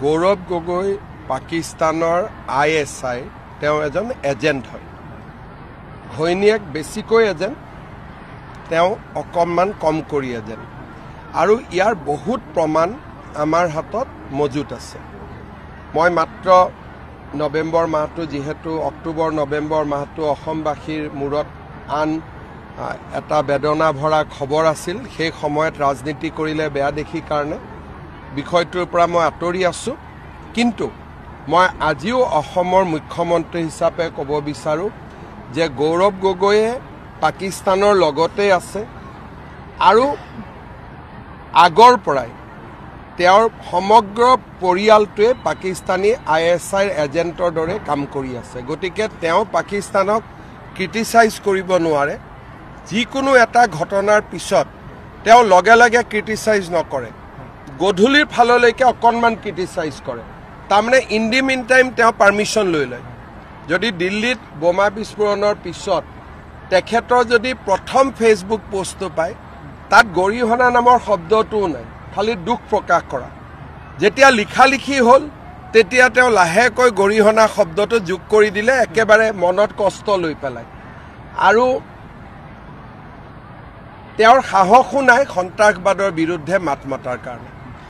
গৌৰৱ গগৈ পাকিস্তানৰ ISI তেওঁ এজন এজেণ্ট হয় ঘৈণীয়েক বেছিকৈ এজেণ্ট তেওঁ অকণমান কম কৰি এজেণ্ট আৰু ইয়াৰ বহুত প্ৰমাণ আমাৰ হাতত মজুত আছে মই মাত্ৰ নৱেম্বৰ মাহটো যেহেতু অক্টোবৰ নৱেম্বৰ মাহটো অসমবাসীৰ মূৰত আন এটা বেদনা ভৰা খবৰ আছিল সেই সময়ত ৰাজনীতি কৰিলে বেয়া দেখি কাৰণে বিষয়টোৰ পৰা মই আঁতৰি আছো কিন্তু মই আজিও অসমৰ মুখ্যমন্ত্ৰী হিচাপে ক'ব বিচাৰো যে গৌৰৱ গগৈয়ে পাকিস্তানৰ লগতে আছে আৰু আগৰ পৰাই তেওঁৰ সমগ্ৰ পৰিয়ালটোৱে পাকিস্তানী ISIৰ এজেণ্টৰ দৰে কাম কৰি আছে গতিকে তেওঁ পাকিস্তানক ক্ৰিটিচাইজ কৰিব নোৱাৰে যিকোনো এটা ঘটনাৰ পিছত তেওঁ লগে লগে ক্ৰিটিচাইজ নকৰে গধূলিৰ ফাললৈকে অকণমান ক্ৰিটিচাইজ কৰে তাৰমানে ইন দি মিন টাইম তেওঁ পাৰ্মিশ্যন লৈ লয় যদি দিল্লীত বোমা বিস্ফোৰণৰ পিছত তেখেতৰ যদি প্ৰথম ফেচবুক পোষ্টটো পায় তাত গৰিহণা নামৰ শব্দটোও নাই খালি দুখ প্ৰকাশ কৰা যেতিয়া লিখালিখি হ'ল তেতিয়া তেওঁ লাহেকৈ গৰিহণা শব্দটো যোগ কৰি দিলে একেবাৰে মনত কষ্ট লৈ পেলাই আৰু তেওঁৰ সাহসো নাই সন্ত্ৰাসবাদৰ বিৰুদ্ধে মাত মাতাৰ কাৰণে